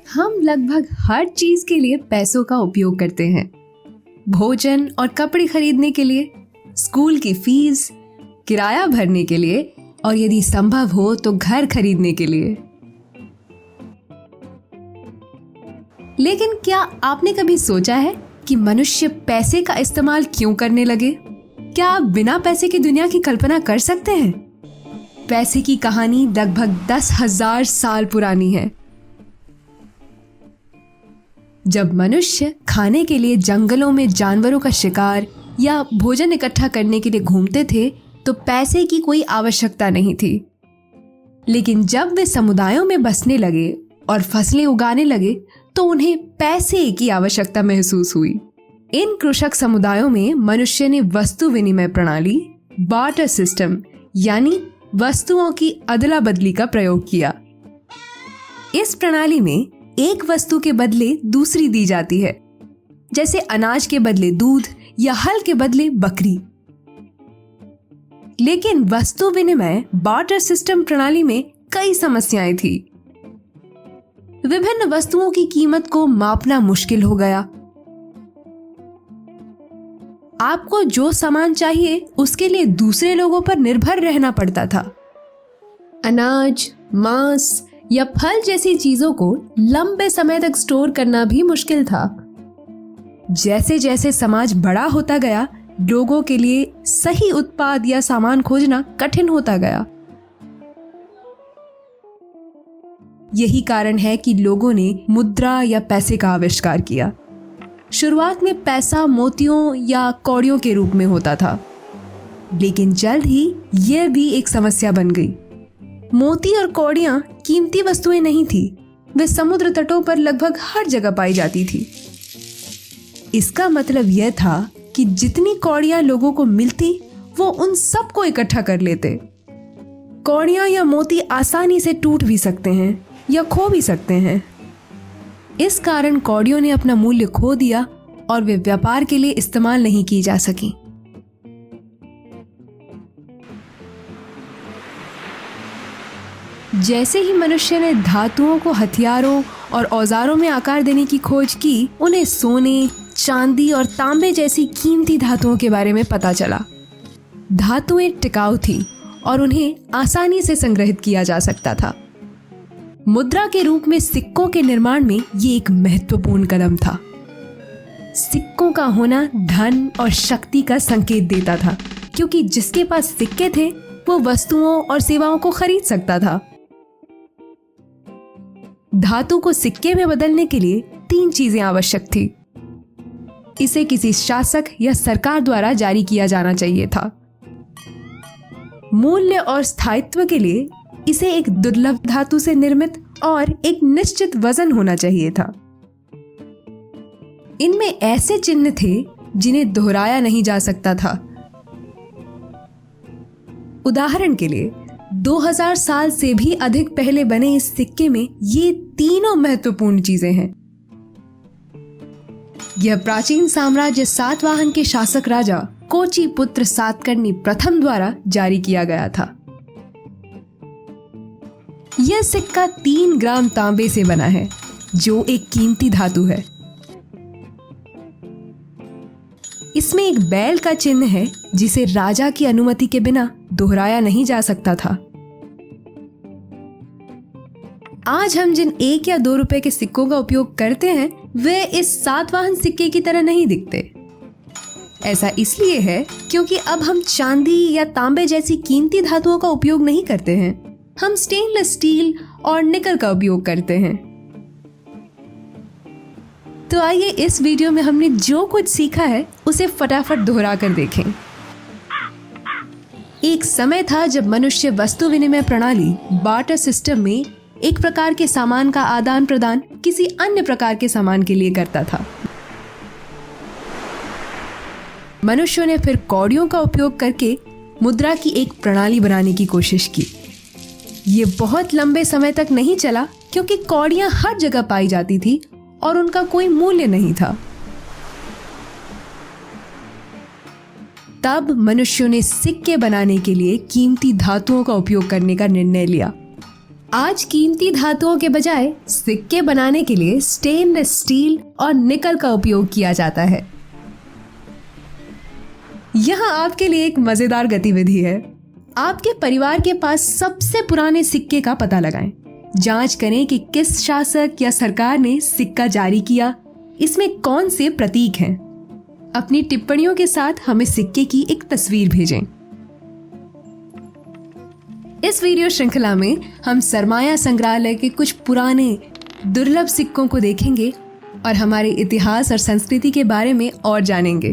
हम लगभग हर चीज के लिए पैसों का उपयोग करते हैं। भोजन और कपड़े खरीदने के लिए, स्कूल की फीस, किराया भरने के लिए और यदि संभव हो तो घर खरीदने के लिए। लेकिन क्या आपने कभी सोचा है कि मनुष्य पैसे का इस्तेमाल क्यों करने लगे? क्या आप बिना पैसे की दुनिया की कल्पना कर सकते हैं? पैसे की कहानी लगभग 10,000 साल पुरानी है। जब मनुष्य खाने के लिए जंगलों में जानवरों का शिकार या भोजन इकट्ठा करने के लिए घूमते थे तो पैसे की कोई आवश्यकता नहीं थी। लेकिन जब वे समुदायों में बसने लगे और फसलें उगाने लगे तो उन्हें पैसे की आवश्यकता महसूस हुई। इन कृषक समुदायों में मनुष्य ने वस्तु विनिमय प्रणाली, बार्टर सिस्टम यानी वस्तुओं की अदला बदली का प्रयोग किया। इस प्रणाली में एक वस्तु के बदले दूसरी दी जाती है, जैसे अनाज के बदले दूध या हल के बदले बकरी। लेकिन वस्तु विनिमय बार्टर सिस्टम प्रणाली में कई समस्याएं थी। विभिन्न वस्तुओं की कीमत को मापना मुश्किल हो गया। आपको जो सामान चाहिए उसके लिए दूसरे लोगों पर निर्भर रहना पड़ता था। अनाज, मांस या फल जैसी चीजों को लंबे समय तक स्टोर करना भी मुश्किल था। जैसे जैसे समाज बड़ा होता गया, लोगों के लिए सही उत्पाद या सामान खोजना कठिन होता गया। यही कारण है कि लोगों ने मुद्रा या पैसे का आविष्कार किया। शुरुआत में पैसा मोतियों या कौड़ियों के रूप में होता था, लेकिन जल्द ही यह भी एक समस्या बन गई। मोती और कौड़ियां कीमती वस्तुएं नहीं थी, वे समुद्र तटों पर लगभग हर जगह पाई जाती थी। इसका मतलब यह था कि जितनी कौड़ियां लोगों को मिलती वो उन सबको इकट्ठा कर लेते। कौड़ियां या मोती आसानी से टूट भी सकते हैं या खो भी सकते हैं। इस कारण कौड़ियों ने अपना मूल्य खो दिया और वे व्यापार के लिए इस्तेमाल नहीं की जा सकी। जैसे ही मनुष्य ने धातुओं को हथियारों और औजारों में आकार देने की खोज की, उन्हें सोने, चांदी और तांबे जैसी कीमती धातुओं के बारे में पता चला। धातुएं टिकाऊ थी और उन्हें आसानी से संग्रहित किया जा सकता था। मुद्रा के रूप में सिक्कों के निर्माण में ये एक महत्वपूर्ण कदम था। सिक्कों का होना धन और शक्ति का संकेत देता था, क्योंकि जिसके पास सिक्के थे वो वस्तुओं और सेवाओं को खरीद सकता था। धातु को सिक्के में बदलने के लिए 3 चीजें आवश्यक थी। इसे किसी शासक या सरकार द्वारा जारी किया जाना चाहिए था। मूल्य और स्थायित्व के लिए इसे एक दुर्लभ धातु से निर्मित और एक निश्चित वजन होना चाहिए था। इनमें ऐसे चिन्ह थे जिन्हें दोहराया नहीं जा सकता था। उदाहरण के लिए 2000 साल से भी अधिक पहले बने इस सिक्के में ये तीनों महत्वपूर्ण चीजें हैं। यह प्राचीन साम्राज्य सातवाहन के शासक राजा कोची पुत्र सातकर्णी प्रथम द्वारा जारी किया गया था। यह सिक्का 3 ग्राम तांबे से बना है, जो एक कीमती धातु है। इसमें एक बैल का चिन्ह है, जिसे राजा की अनुमति के बिना दोहराया नहीं जा सकता था। आज हम जिन 1 या 2 रुपए के सिक्कों का उपयोग करते हैं, वे इस सातवाहन सिक्के की तरह नहीं दिखते। ऐसा इसलिए है क्योंकि अब हम चांदी या तांबे जैसी कीमती धातुओं का उपयोग नहीं करते हैं। हम स्टेनलेस स्टील और निकल का उपयोग करते हैं। तो आइए इस वीडियो में हमने जो कुछ सीखा है उसे फटाफट दोहरा कर देखें। एक समय था जब मनुष्य वस्तु विनिमय प्रणाली बार्टर सिस्टम में एक प्रकार के सामान का आदान प्रदान किसी अन्य प्रकार के सामान के लिए करता था। मनुष्यों ने फिर कौड़ियों का उपयोग करके मुद्रा की एक प्रणाली बनाने की कोशिश की। ये बहुत लंबे समय तक नहीं चला, क्योंकि कौड़ियां हर जगह पाई जाती थी और उनका कोई मूल्य नहीं था। तब मनुष्यों ने सिक्के बनाने के लिए कीमती धातुओं का उपयोग करने का निर्णय लिया। आज कीमती धातुओं के बजाय सिक्के बनाने के लिए स्टेनलेस स्टील और निकल का उपयोग किया जाता है। यहाँ आपके लिए एक मजेदार गतिविधि है। आपके परिवार के पास सबसे पुराने सिक्के का पता लगाएं। जांच करें कि किस शासक या सरकार ने सिक्का जारी किया, इसमें कौन से प्रतीक हैं। अपनी टिप्पणियों के साथ हमें सिक्के की एक तस्वीर भेजें। इस वीडियो श्रृंखला में हम सरमाया संग्रहालय के कुछ पुराने दुर्लभ सिक्कों को देखेंगे और हमारे इतिहास और संस्कृति के बारे में और जानेंगे।